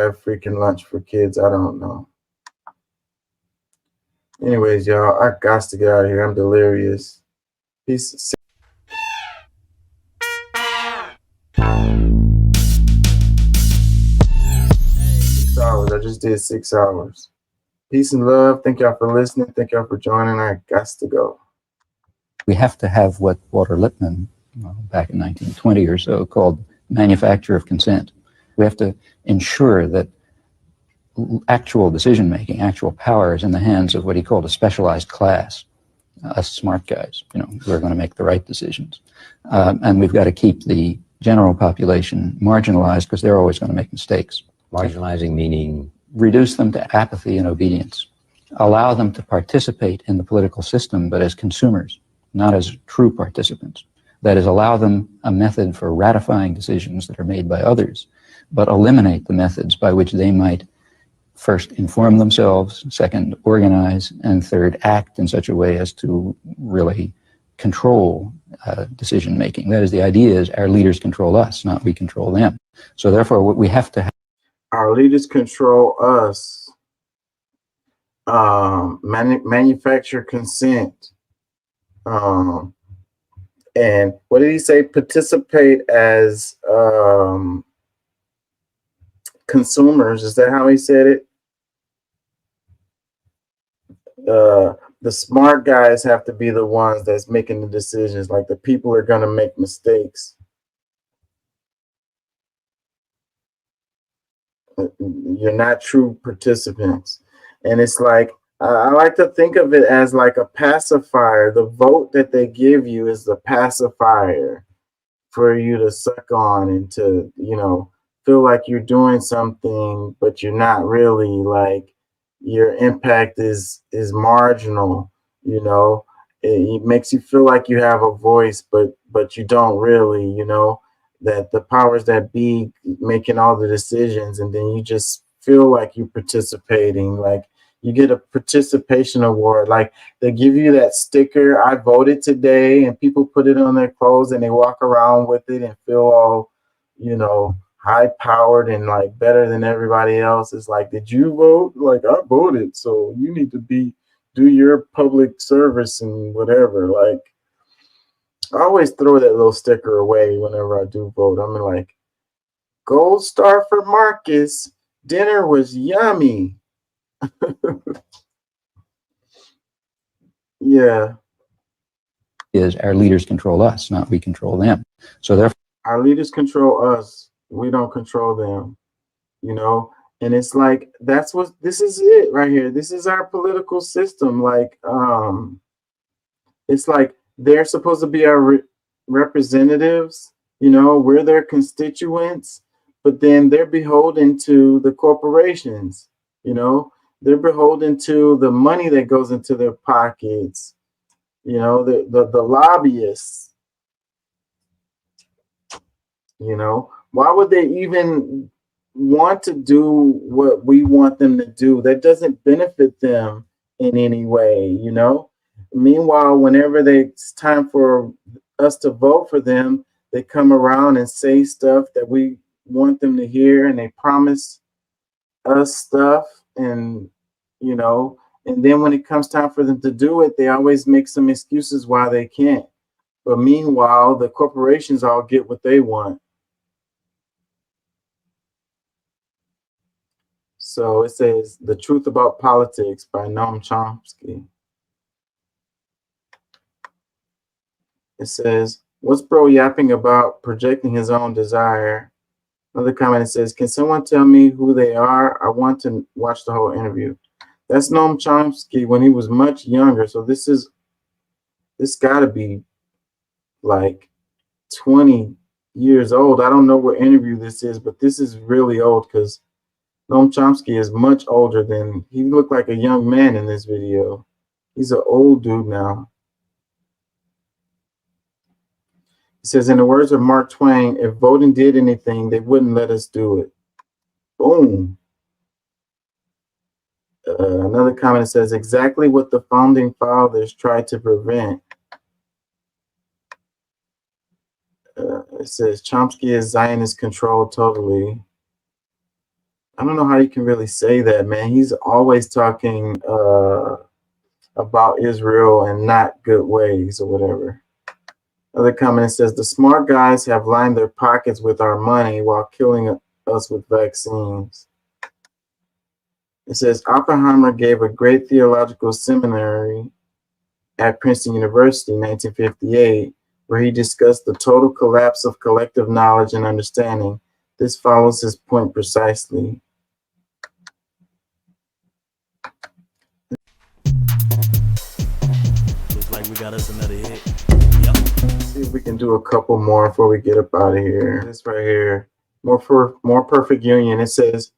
have freaking lunch for kids. I don't know. Anyways, y'all, I got to get out of here. I'm delirious. Peace. 6 hours. I just did 6 hours. Peace and love. Thank y'all for listening. Thank y'all for joining. I got to go. We have to have what Walter Lippmann, back in 1920 or so, called manufacture of consent. We have to ensure that actual decision-making, actual power is in the hands of what he called a specialized class, us smart guys, who are going to make the right decisions. And we've got to keep the general population marginalized because they're always going to make mistakes. Marginalizing meaning? Reduce them to apathy and obedience. Allow them to participate in the political system, but as consumers, not as true participants. That is, allow them a method for ratifying decisions that are made by others, but eliminate the methods by which they might first inform themselves, second organize, and third act in such a way as to really control decision making. That is, the idea is our leaders control us, not we control them. So therefore what we have to have, our leaders control us. Manufacture consent. And what did he say? Participate as consumers. Is that how he said it? The smart guys have to be the ones that's making the decisions. Like, the people are going to make mistakes. You're not true participants. And it's like, I like to think of it as like a pacifier. The vote that they give you is the pacifier for you to suck on and to, feel like you're doing something, but you're not really. Like, your impact is marginal. It makes you feel like you have a voice, but you don't really. That the powers that be making all the decisions, and then you just feel like you're participating. Like, you get a participation award. Like, they give you that sticker, I voted today, and people put it on their clothes and they walk around with it and feel all, high powered and like better than everybody else. It's like, did you vote? Like, I voted, so you need to do your public service and whatever. Like, I always throw that little sticker away whenever I do vote. I'm like, gold star for Marcus. Dinner was yummy. Yeah. is our leaders control us, not we control them. So therefore, our leaders control us. We don't control them. And it's like, this is it right here. This is our political system. Like, it's like they're supposed to be our representatives. We're their constituents, but then they're beholden to the corporations. They're beholden to the money that goes into their pockets. The lobbyists. Why would they even want to do what we want them to do? That doesn't benefit them in any way. Meanwhile, whenever it's time for us to vote for them, they come around and say stuff that we want them to hear, and they promise us stuff, and and then when it comes time for them to do it, they always make some excuses why they can't. But meanwhile, the corporations all get what they want. So it says, The Truth About Politics by Noam Chomsky. It says, what's bro yapping about, projecting his own desire? Another comment, it says, can someone tell me who they are? I want to watch the whole interview. That's Noam Chomsky when he was much younger. So this got to be like 20 years old. I don't know what interview this is, but this is really old because Noam Chomsky is much older than, he looked like a young man in this video. He's an old dude now. It says, in the words of Mark Twain, if voting did anything, they wouldn't let us do it. Boom. Another comment says, exactly what the founding fathers tried to prevent. It says, Chomsky is Zionist control totally. I don't know how you can really say that, man. He's always talking about Israel and not good ways or whatever. Other comment says the smart guys have lined their pockets with our money while killing us with vaccines. It says Oppenheimer gave a great theological seminary at Princeton University in 1958, where he discussed the total collapse of collective knowledge and understanding. This follows his point precisely. Looks like we got us another hit. See if we can do a couple more before we get up out of here. This right here, more perfect union. It says